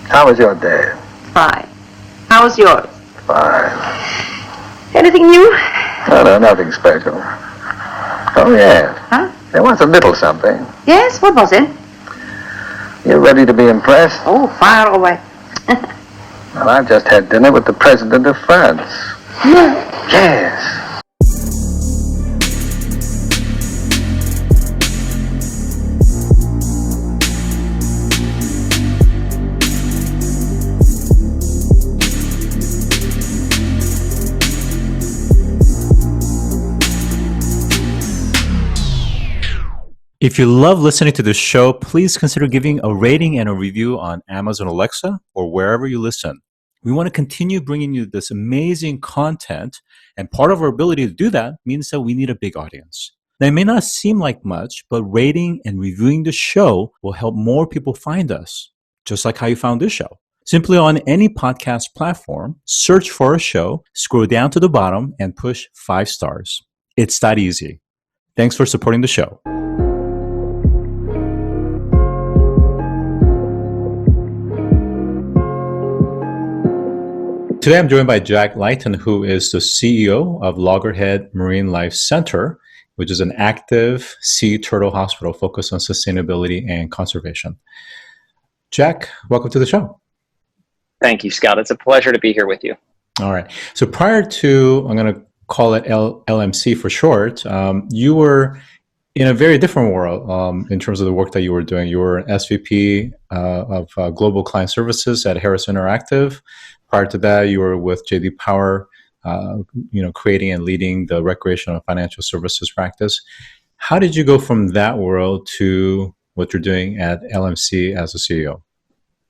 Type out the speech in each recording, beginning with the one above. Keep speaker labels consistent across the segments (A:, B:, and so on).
A: How was your day?
B: Fine. How was yours?
A: Fine.
B: Anything new?
A: No, nothing special. Oh, yes.
B: Huh?
A: There was a little something.
B: Yes? What was it?
A: You ready to be impressed?
B: Oh, fire away.
A: Well, I just had dinner with the President of France. Yes.
C: If you love listening to this show, please consider giving a rating and a review on Amazon Alexa or wherever you listen. We want to continue bringing you this amazing content, and part of our ability to do that means that we need a big audience. Now, it may not seem like much, but rating and reviewing the show will help more people find us, just like how you found this show. Simply on any podcast platform, search for a show, scroll down to the bottom, and push 5 stars. It's that easy. Thanks for supporting the show. Today, I'm joined by Jack Lighton, who is the CEO of Loggerhead Marinelife Center, which is an active sea turtle hospital focused on sustainability and conservation. Jack, welcome to the show.
D: Thank you, Scott. It's a pleasure to be here with you.
C: All right. So prior to, I'm going to call it LMC for short, you were in a very different world in terms of the work that you were doing. You were an SVP of Global Client Services at Harris Interactive. Prior to that, you were with JD Power, creating and leading the recreational financial services practice. How did you go from that world to what you're doing at LMC as a CEO?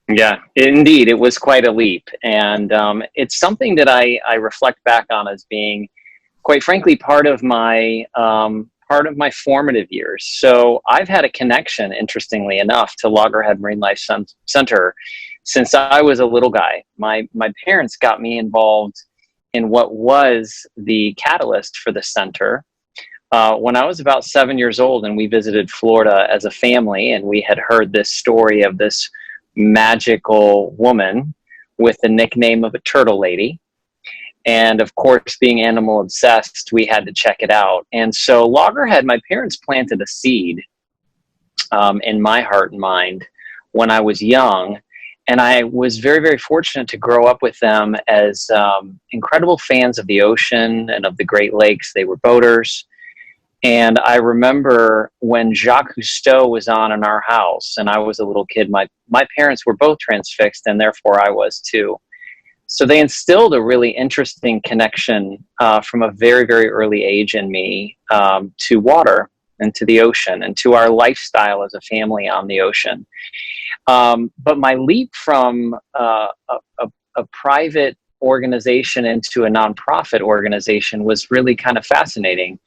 D: Yeah, indeed, it was quite a leap, and it's something that I reflect back on as being, quite frankly, part of my formative years. So I've had a connection, interestingly enough, to Loggerhead Marinelife Center since I was a little guy. My parents got me involved in what was the catalyst for the center when I was about 7 years old, and we visited Florida as a family, and we had heard this story of this magical woman with the nickname of a turtle lady. And of course, being animal obsessed, we had to check it out. And so Loggerhead, my parents planted a seed in my heart and mind when I was young. And I was very, very fortunate to grow up with them as incredible fans of the ocean and of the Great Lakes. They were boaters. And I remember when Jacques Cousteau was on in our house and I was a little kid, my parents were both transfixed, and therefore I was too. So they instilled a really interesting connection from a very, very early age in me to water and to the ocean and to our lifestyle as a family on the ocean. But my leap from a private organization into a nonprofit organization was really kind of fascinating.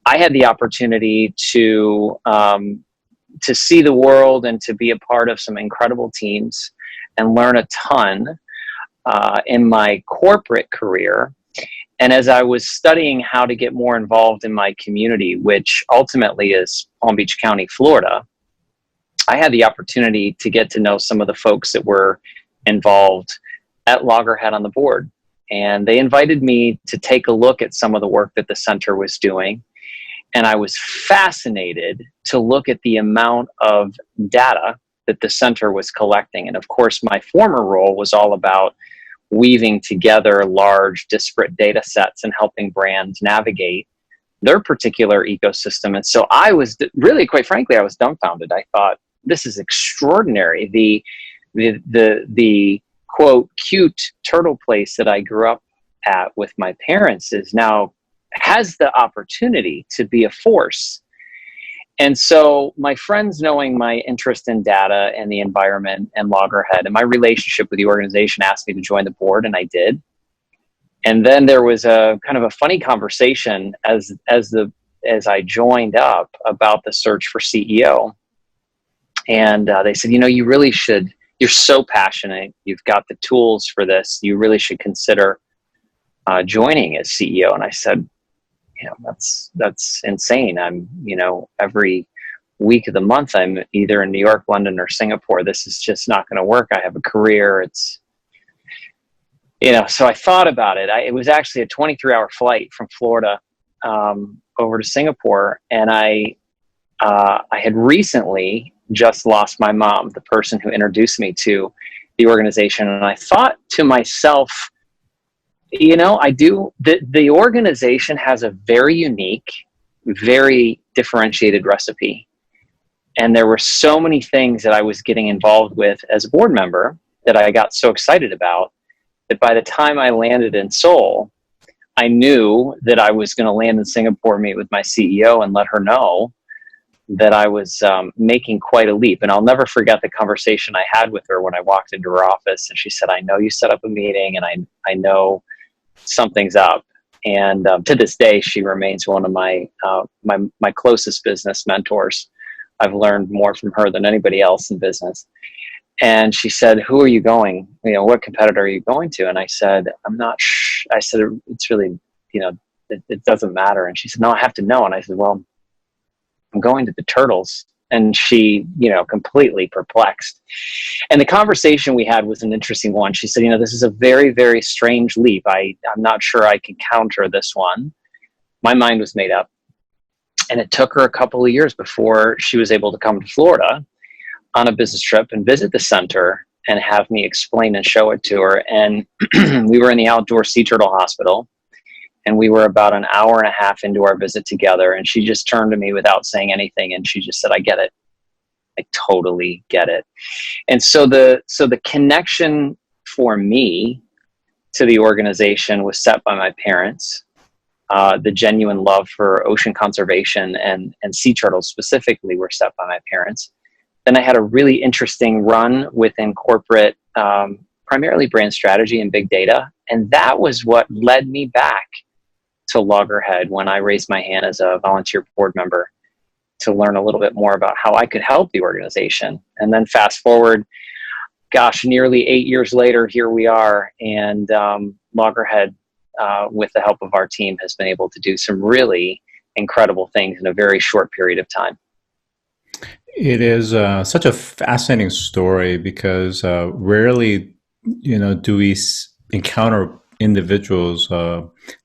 D: I had the opportunity to see the world and to be a part of some incredible teams and learn a ton in my corporate career. And as I was studying how to get more involved in my community, which ultimately is Palm Beach County, Florida, I had the opportunity to get to know some of the folks that were involved at Loggerhead on the board. And they invited me to take a look at some of the work that the center was doing. And I was fascinated to look at the amount of data that the center was collecting. And of course, my former role was all about weaving together large, disparate data sets and helping brands navigate their particular ecosystem. And so I was really, quite frankly, I was dumbfounded. I thought, this is extraordinary. The quote, cute turtle place that I grew up at with my parents has the opportunity to be a force. And so my friends, knowing my interest in data and the environment and Loggerhead and my relationship with the organization, asked me to join the board, and I did. And then there was a kind of a funny conversation as I joined up about the search for CEO. And they said, you really should, you're so passionate, you've got the tools for this, you really should consider joining as CEO. And I said, that's insane. I'm, every week of the month, I'm either in New York, London, or Singapore. This is just not going to work. I have a career. It's, so I thought about it. It was actually a 23-hour flight from Florida over to Singapore. And I had recently just lost my mom, the person who introduced me to the organization. And I thought to myself, the organization has a very unique, very differentiated recipe. And there were so many things that I was getting involved with as a board member that I got so excited about that by the time I landed in Seoul, I knew that I was going to land in Singapore, meet with my CEO, and let her know that I was making quite a leap. And I'll never forget the conversation I had with her when I walked into her office. And she said, I know you set up a meeting, and I know something's up. And to this day, she remains one of my closest business mentors. I've learned more from her than anybody else in business. And she said, who are you going? What competitor are you going to? And I said, I'm not I said, it's really, it doesn't matter. And she said, no, I have to know. And I said, well, I'm going to the Turtles. And she, completely perplexed. And the conversation we had was an interesting one. She said, this is a very, very strange leap. I'm not sure I can counter this one. My mind was made up. And it took her a couple of years before she was able to come to Florida on a business trip and visit the center and have me explain and show it to her. And we were in the outdoor sea turtle hospital, and we were about an hour and a half into our visit together. And she just turned to me without saying anything. And she just said, I get it. I totally get it. And so the connection for me to the organization was set by my parents. The genuine love for ocean conservation and sea turtles specifically were set by my parents. Then I had a really interesting run within corporate, primarily brand strategy and big data. And that was what led me back to Loggerhead when I raised my hand as a volunteer board member to learn a little bit more about how I could help the organization. And then fast forward, nearly 8 years later, here we are. And Loggerhead, with the help of our team, has been able to do some really incredible things in a very short period of time.
C: It is such a fascinating story because rarely, do we encounter individuals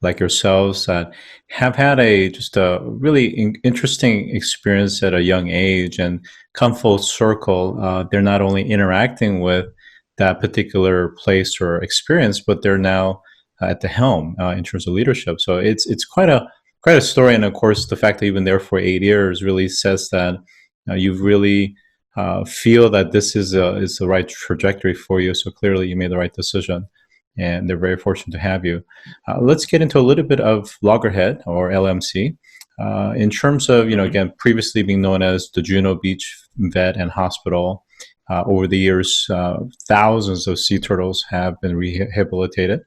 C: like yourselves that have had just a really interesting experience at a young age and come full circle. They're not only interacting with that particular place or experience, but they're now at the helm in terms of leadership. So it's quite a story, and of course, the fact that you've been there for 8 years really says that. You really feel that this is the right trajectory for you. So clearly you made the right decision, and they're very fortunate to have you. Let's get into a little bit of Loggerhead, or LMC. In terms of, again, previously being known as the Juno Beach Vet and Hospital, over the years, thousands of sea turtles have been rehabilitated.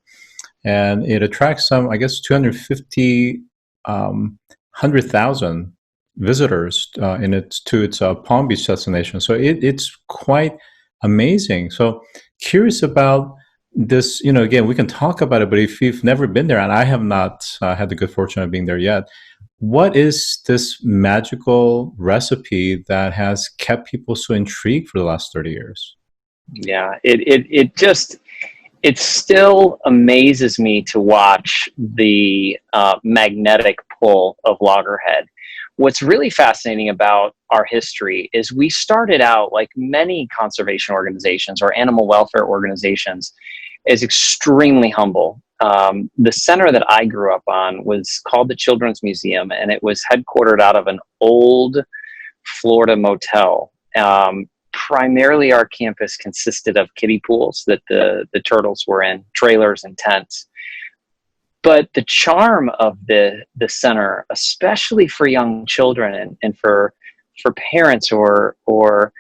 C: And it attracts some, 250, 100,000 visitors to its Palm Beach destination. So it's quite amazing. So curious about this, again, we can talk about it, but if you've never been there, and I have not had the good fortune of being there yet, what is this magical recipe that has kept people so intrigued for the last 30 years?
D: Yeah, it still amazes me to watch the magnetic pull of Loggerhead. What's really fascinating about our history is we started out, like many conservation organizations or animal welfare organizations, as extremely humble. The center that I grew up on was called the Children's Museum, and it was headquartered out of an old Florida motel. Primarily, our campus consisted of kiddie pools that the turtles were in, trailers and tents. But the charm of the center, especially for young children and for parents or for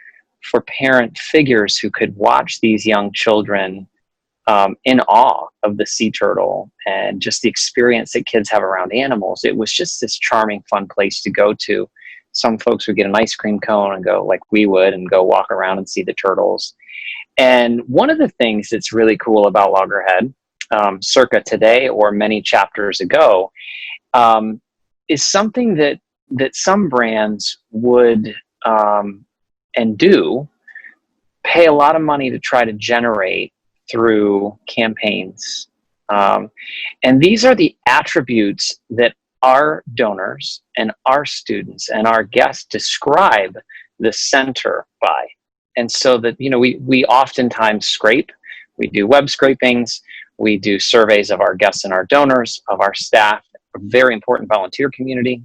D: parent figures who could watch these young children in awe of the sea turtle and just the experience that kids have around animals, it was just this charming, fun place to go to. Some folks would get an ice cream cone and go, like we would, and go walk around and see the turtles. And one of the things that's really cool about Loggerhead, circa today or many chapters ago, is something that some brands would and do pay a lot of money to try to generate through campaigns. And these are the attributes that our donors and our students and our guests describe the center by. And so that, we oftentimes scrape, we do web scrapings, we do surveys of our guests and our donors, of our staff, a very important volunteer community.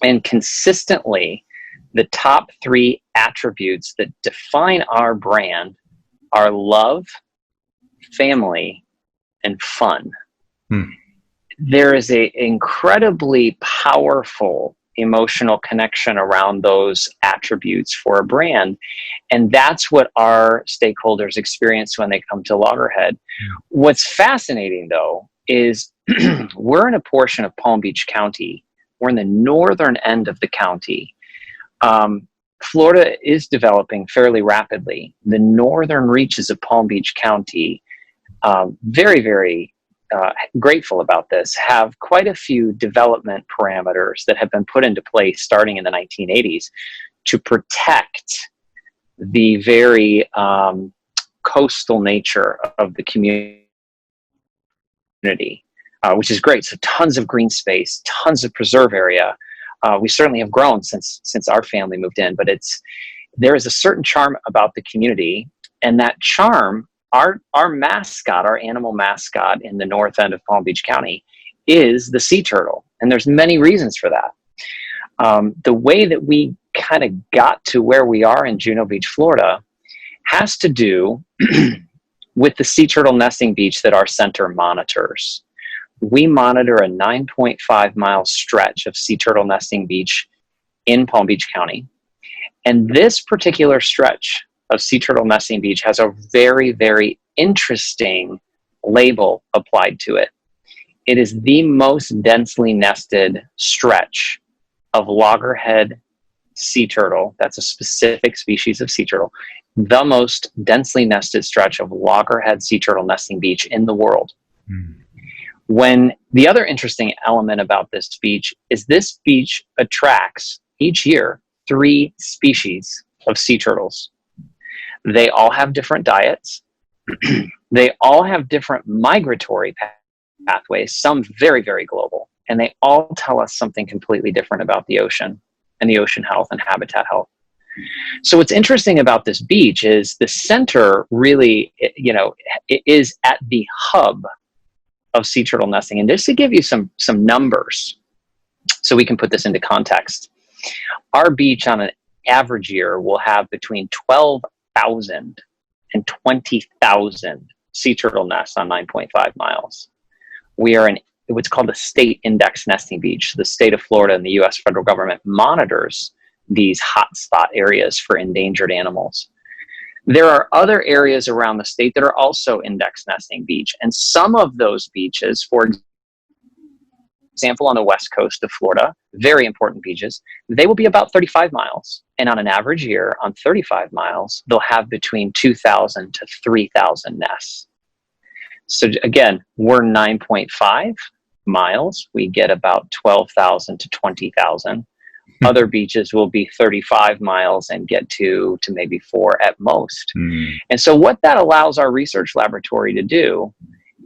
D: And consistently, the top 3 attributes that define our brand are love, family, and fun. There is an incredibly powerful emotional connection around those attributes for a brand. And that's what our stakeholders experience when they come to Loggerhead. What's fascinating, though, is we're in a portion of Palm Beach County. We're in the northern end of the county. Florida is developing fairly rapidly. The northern reaches of Palm Beach County, very, very grateful about this, have quite a few development parameters that have been put into place starting in the 1980s to protect the very coastal nature of the community, which is great. So tons of green space, tons of preserve area. We certainly have grown since our family moved in, but there is a certain charm about the community, and that charm, our mascot, our animal mascot in the north end of Palm Beach County is the sea turtle. And there's many reasons for that. The way that we kind of got to where we are in Juno Beach, Florida, has to do with the sea turtle nesting beach that our center monitors. We monitor a 9.5 mile stretch of sea turtle nesting beach in Palm Beach County. And this particular stretch of sea turtle nesting beach has a very, very interesting label applied to it. It is the most densely nested stretch of loggerhead sea turtle. That's a specific species of sea turtle. The most densely nested stretch of loggerhead sea turtle nesting beach in the world. When the other interesting element about this beach is this beach attracts each year 3 species of sea turtles. They all have different diets. They all have different migratory pathways, some very, very global. And they all tell us something completely different about the ocean and the ocean health and habitat health. So what's interesting about this beach is the center really, it is at the hub of sea turtle nesting. And just to give you some numbers, so we can put this into context, our beach on an average year will have between 12,000 and 20,000 sea turtle nests on 9.5 miles. We are in what's called a state index nesting beach. The state of Florida and the U.S. federal government monitors these hotspot areas for endangered animals. There are other areas around the state that are also index nesting beach. And some of those beaches, for example, on the west coast of Florida, very important beaches, they will be about 35 miles. And on an average year, on 35 miles, they'll have between 2,000 to 3,000 nests. So again, we're 9.5 miles. We get about 12,000 to 20,000. Other beaches will be 35 miles and get to maybe 4 at most. And so what that allows our research laboratory to do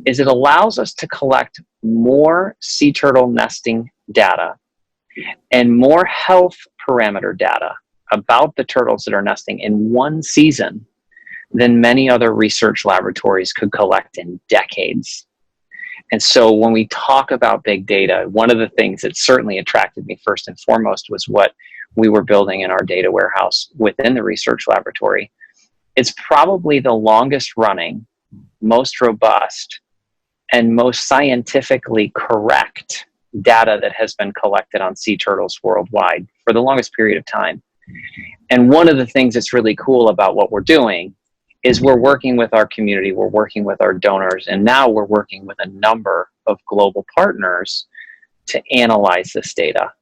D: is it allows us to collect more sea turtle nesting data and more health parameter data about the turtles that are nesting in one season than many other research laboratories could collect in decades. And so when we talk about big data, one of the things that certainly attracted me first and foremost was what we were building in our data warehouse within the research laboratory. It's probably the longest running, most robust, and most scientifically correct data that has been collected on sea turtles worldwide for the longest period of time. And one of the things that's really cool about what we're doing is we're working with our community, we're working with our donors, and now we're working with a number of global partners to analyze this data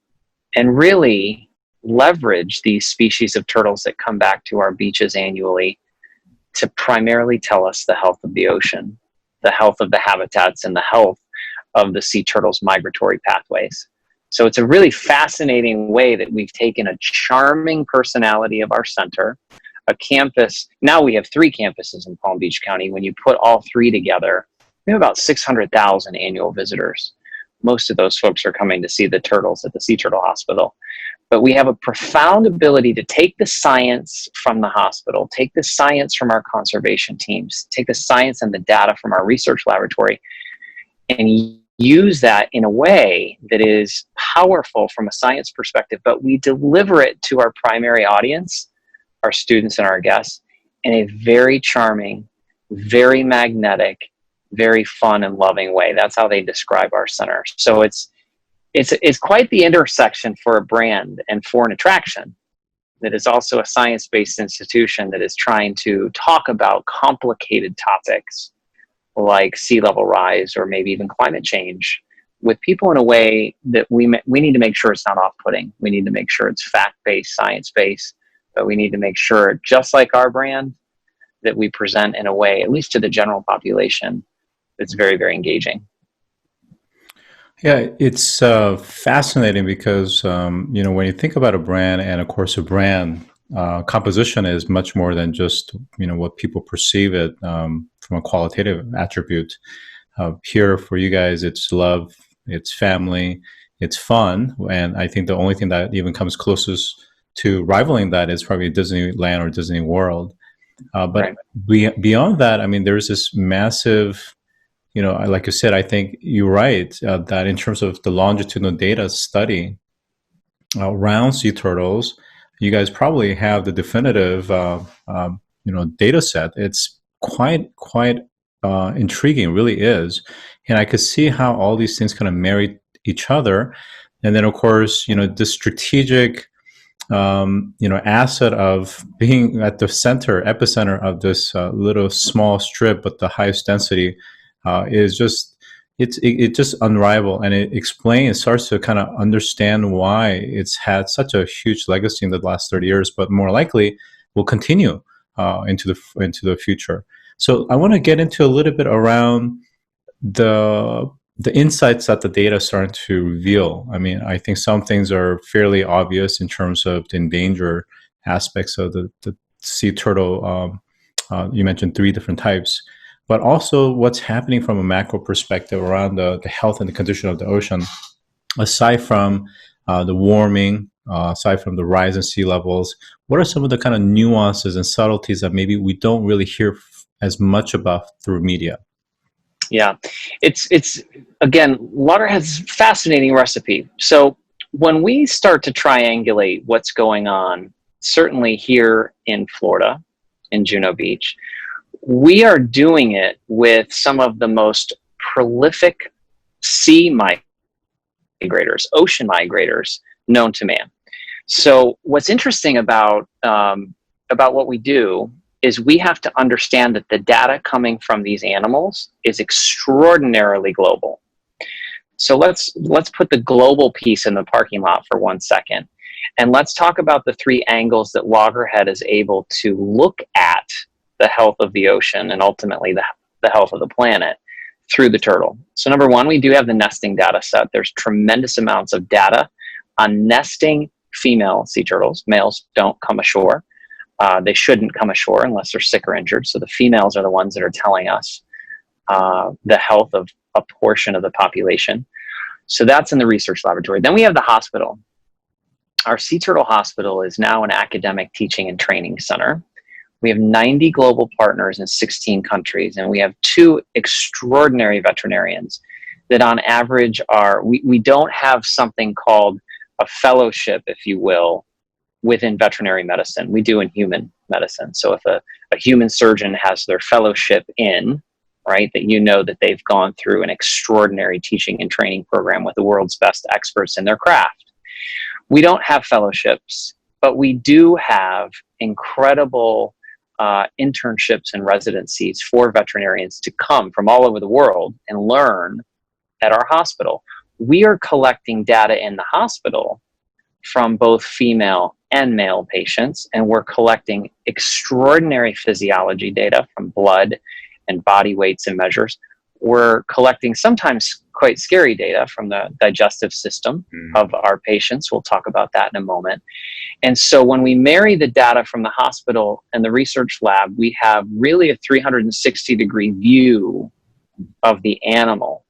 D: and really leverage these species of turtles that come back to our beaches annually to primarily tell us the health of the ocean, the health of the habitats, and the health of the sea turtles' migratory pathways. So it's a really fascinating way that we've taken a charming personality of our center, a campus. Now we have 3 campuses in Palm Beach County. When you put all 3 together, we have about 600,000 annual visitors. Most of those folks are coming to see the turtles at the Sea Turtle Hospital. But we have a profound ability to take the science from the hospital, take the science from our conservation teams, take the science and the data from our research laboratory, and use that in a way that is powerful from a science perspective, but we deliver it to our primary audience, our students and our guests, in a very charming, very magnetic, very fun and loving way. That's how they describe our center. So it's quite the intersection for a brand and for an attraction that is also a science-based institution that is trying to talk about complicated topics like sea level rise or maybe even climate change with people in a way that we need to make sure it's not off-putting. We need to make sure it's fact-based, science-based, but we need to make sure, just like our brand, that we present in a way, at least to the general population, that's very, very engaging.
C: Yeah, it's fascinating because, when you think about a brand, and of course a brand composition is much more than just, what people perceive it from a qualitative attribute. Here for you guys, it's love, it's family, it's fun. And I think the only thing that even comes closest to rivaling that is probably Disneyland or Disney World. But right. Beyond that, I mean, there's this massive, like you said, I think you're right, that in terms of the longitudinal data study around sea turtles, you guys probably have the definitive, data set. It's quite intriguing, really is. And I could see how all these things kind of marry each other. And then, of course, the strategic, asset of being at the epicenter of this little small strip, but the highest density is just, it just unrivaled, and it starts to kind of understand why it's had such a huge legacy in the last 30 years, but more likely will continue into the future. So I want to get into a little bit around the insights that the data is starting to reveal. I mean, I think some things are fairly obvious in terms of the endangered aspects of the sea turtle. You mentioned 3 different types, but also what's happening from a macro perspective around the health and the condition of the ocean, aside from the warming, aside from the rise in sea levels. What are some of the kind of nuances and subtleties that maybe we don't really hear as much about through media?
D: Yeah, it's again, Loggerhead's fascinating recipe. So when we start to triangulate what's going on, certainly here in Florida, in Juno Beach, we are doing it with some of the most prolific sea migrators, ocean migrators known to man. So what's interesting about what we do is we have to understand that the data coming from these animals is extraordinarily global. So let's put the global piece in the parking lot for 1 second. And let's talk about the 3 angles that Loggerhead is able to look at the health of the ocean and ultimately the health of the planet through the turtle. So number 1, we do have the nesting data set. There's tremendous amounts of data on nesting female sea turtles. Males don't come ashore. They shouldn't come ashore unless they're sick or injured. So the females are the ones that are telling us the health of a portion of the population. So that's in the research laboratory. Then we have the hospital. Our Sea Turtle Hospital is now an academic teaching and training center. We have 90 global partners in 16 countries, and we have 2 extraordinary veterinarians that on average we don't have something called a fellowship, if you will, within veterinary medicine. We do in human medicine. So if a human surgeon has their fellowship in, right, that they've gone through an extraordinary teaching and training program with the world's best experts in their craft. We don't have fellowships, but we do have incredible internships and residencies for veterinarians to come from all over the world and learn at our hospital. We are collecting data in the hospital from both female and male patients, and we're collecting extraordinary physiology data from blood and body weights and measures. we're collecting sometimes quite scary data from the digestive system of our patients. We'll talk about that in a moment. And so when we marry the data from the hospital and the research lab, we have really a 360-degree view of the animal.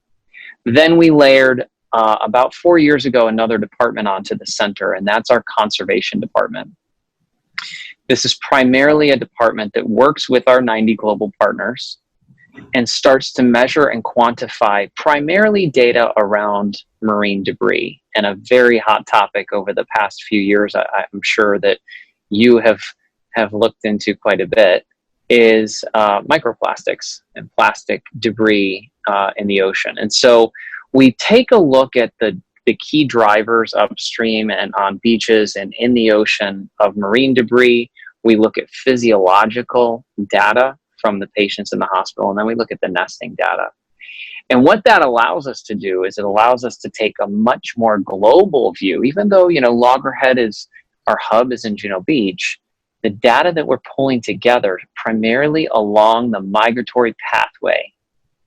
D: Then we layered, about 4 years ago, another department onto the center, and that's our conservation department. This is primarily a department that works with our 90 global partners and starts to measure and quantify primarily data around marine debris. And a very hot topic over the past few years, I'm sure that you have looked into quite a bit, is microplastics and plastic debris in the ocean. And so we take a look at the key drivers upstream and on beaches and in the ocean of marine debris. We look at physiological data from the patients in the hospital, and then we look at the nesting data. And what that allows us to do is it allows us to take a much more global view. Even though, Loggerhead is, our hub is in Juno Beach, the data that we're pulling together primarily along the migratory pathway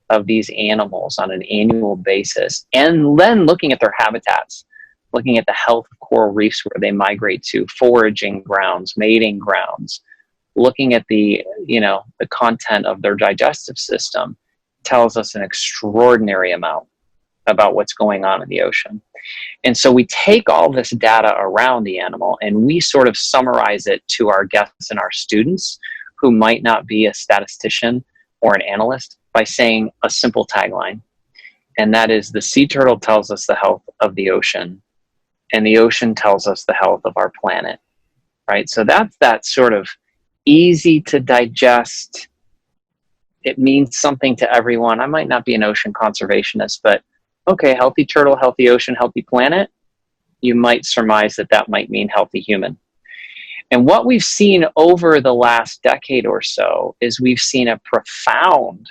D: of these animals on an annual basis, and then looking at their habitats, looking at the health of coral reefs where they migrate to, foraging grounds, mating grounds, looking at the content of their digestive system, tells us an extraordinary amount about what's going on in the ocean. And so we take all this data around the animal and we sort of summarize it to our guests and our students who might not be a statistician or an analyst by saying a simple tagline. And that is, the sea turtle tells us the health of the ocean, and the ocean tells us the health of our planet, right? So that's that sort of easy to digest. It means something to everyone. I might not be an ocean conservationist, but okay, healthy turtle, healthy ocean, healthy planet. You might surmise that that might mean healthy human. And what we've seen over the last decade or so is we've seen a profound,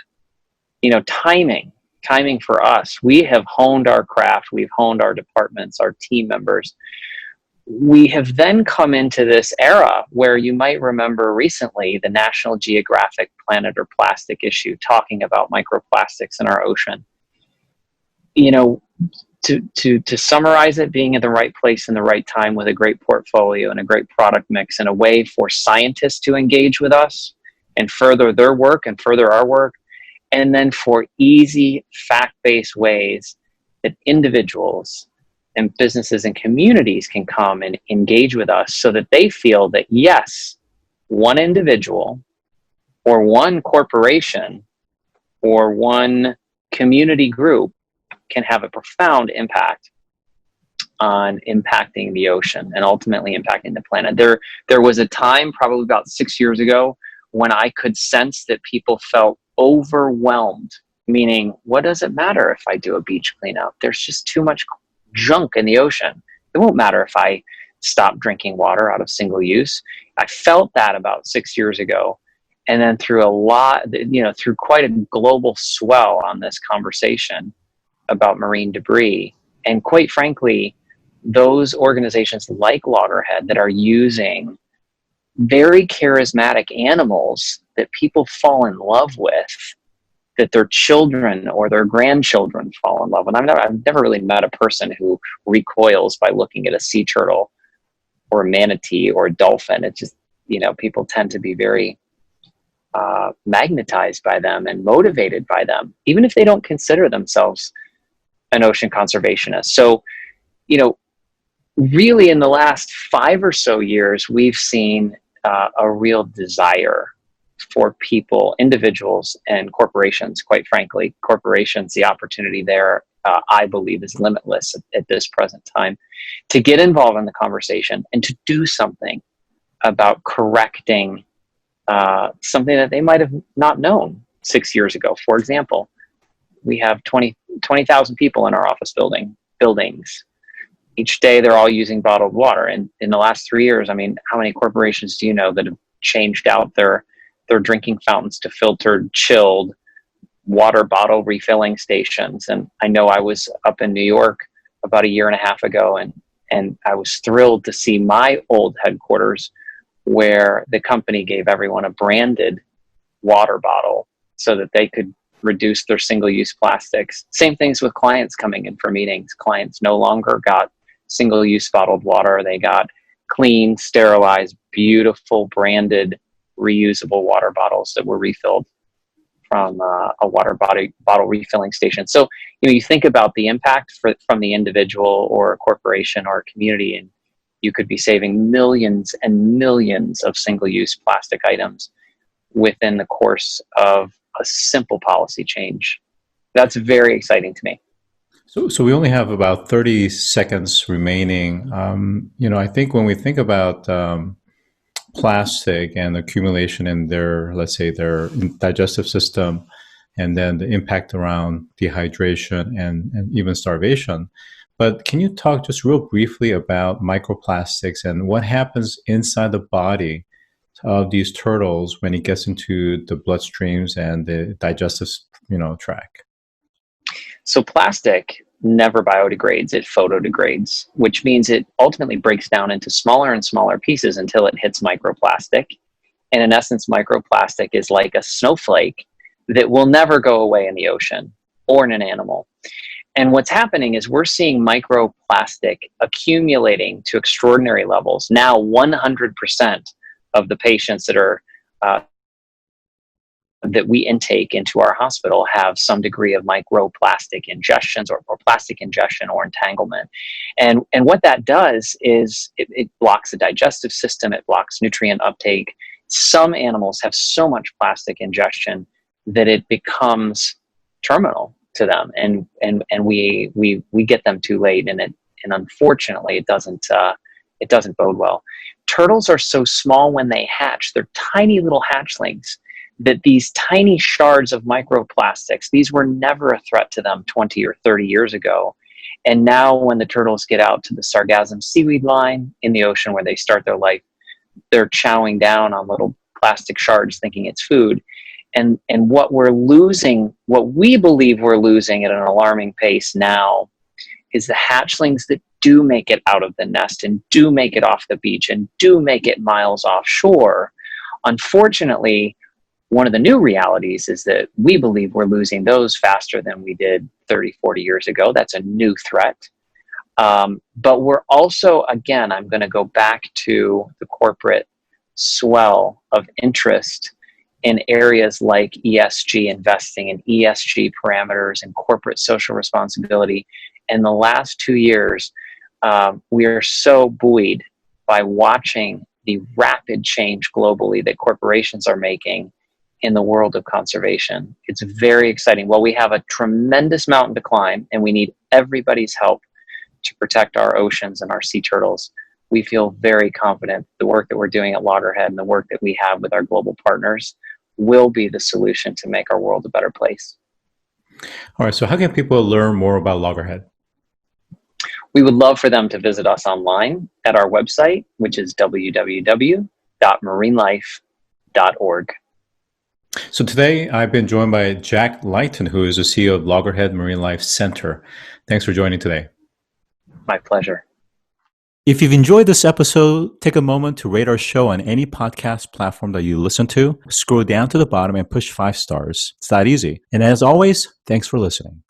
D: timing for us. We have honed our craft. We've honed our departments, our team members. We have then come into this era where you might remember recently the National Geographic Planet or Plastic issue talking about microplastics in our ocean. To summarize it, being in the right place in the right time with a great portfolio and a great product mix and a way for scientists to engage with us and further their work and further our work, and then for easy fact-based ways that individuals and businesses and communities can come and engage with us so that they feel that, yes, one individual or one corporation or one community group can have a profound impact on impacting the ocean and ultimately impacting the planet. There was a time, probably about 6 years ago, when I could sense that people felt overwhelmed, meaning, what does it matter if I do a beach cleanup? There's just too much junk in the ocean. It won't matter if I stop drinking water out of single use. I felt that about 6 years ago. And then through through quite a global swell on this conversation about marine debris. And quite frankly, those organizations like Loggerhead that are using very charismatic animals that people fall in love with, that their children or their grandchildren fall in love with. I've never really met a person who recoils by looking at a sea turtle or a manatee or a dolphin. It's just, people tend to be very magnetized by them and motivated by them, even if they don't consider themselves an ocean conservationist. So, really in the last 5 or so years, we've seen a real desire for people, individuals and corporations, quite frankly. Corporations, the opportunity there, I believe, is limitless at this present time, to get involved in the conversation and to do something about correcting something that they might have not known 6 years ago. For example, we have 20,000 people in our office buildings. Each day they're all using bottled water. And in the last 3 years, how many corporations do you know that have changed out their drinking fountains to filtered, chilled water bottle refilling stations? And I know I was up in New York about 1.5 years ago, and I was thrilled to see my old headquarters where the company gave everyone a branded water bottle so that they could reduced their single-use plastics. Same things with clients coming in for meetings. Clients no longer got single-use bottled water. They got clean, sterilized, beautiful, branded, reusable water bottles that were refilled from a water bottle refilling station. So, you think about the impact from the individual or a corporation or a community, and you could be saving millions and millions of single-use plastic items within the course of a simple policy change. That's very exciting to me.
C: So we only have about 30 seconds remaining. I think when we think about plastic and accumulation in their, let's say, their digestive system, and then the impact around dehydration and even starvation. But can you talk just real briefly about microplastics and what happens inside the body of these turtles when it gets into the bloodstreams and the digestive, tract?
D: So plastic never biodegrades, it photodegrades, which means it ultimately breaks down into smaller and smaller pieces until it hits microplastic. And in essence, microplastic is like a snowflake that will never go away in the ocean or in an animal. And what's happening is we're seeing microplastic accumulating to extraordinary levels. Now 100% of the patients that are that we intake into our hospital have some degree of microplastic ingestions or plastic ingestion or entanglement. And what that does is it blocks the digestive system, it blocks nutrient uptake. Some animals have so much plastic ingestion that it becomes terminal to them, and we get them too late, and unfortunately it doesn't bode well. Turtles are so small when they hatch, they're tiny little hatchlings, that these tiny shards of microplastics, these were never a threat to them 20 or 30 years ago. And now when the turtles get out to the sargassum seaweed line in the ocean where they start their life, they're chowing down on little plastic shards thinking it's food. And what we're losing, what we believe we're losing at an alarming pace now, is the hatchlings that do make it out of the nest and do make it off the beach and do make it miles offshore. Unfortunately, one of the new realities is that we believe we're losing those faster than we did 30, 40 years ago. That's a new threat. But we're also, again, I'm going to go back to the corporate swell of interest in areas like ESG investing and ESG parameters and corporate social responsibility. In the last 2 years, we are so buoyed by watching the rapid change globally that corporations are making in the world of conservation. It's very exciting. While we have a tremendous mountain to climb and we need everybody's help to protect our oceans and our sea turtles, we feel very confident the work that we're doing at Loggerhead and the work that we have with our global partners will be the solution to make our world a better place.
C: All right, so how can people learn more about Loggerhead?
D: We would love for them to visit us online at our website, which is www.marinelife.org.
C: So today I've been joined by Jack Lighton, who is the CEO of Loggerhead Marinelife Center. Thanks for joining today.
D: My pleasure.
C: If you've enjoyed this episode, take a moment to rate our show on any podcast platform that you listen to. Scroll down to the bottom and push 5 stars. It's that easy. And as always, thanks for listening.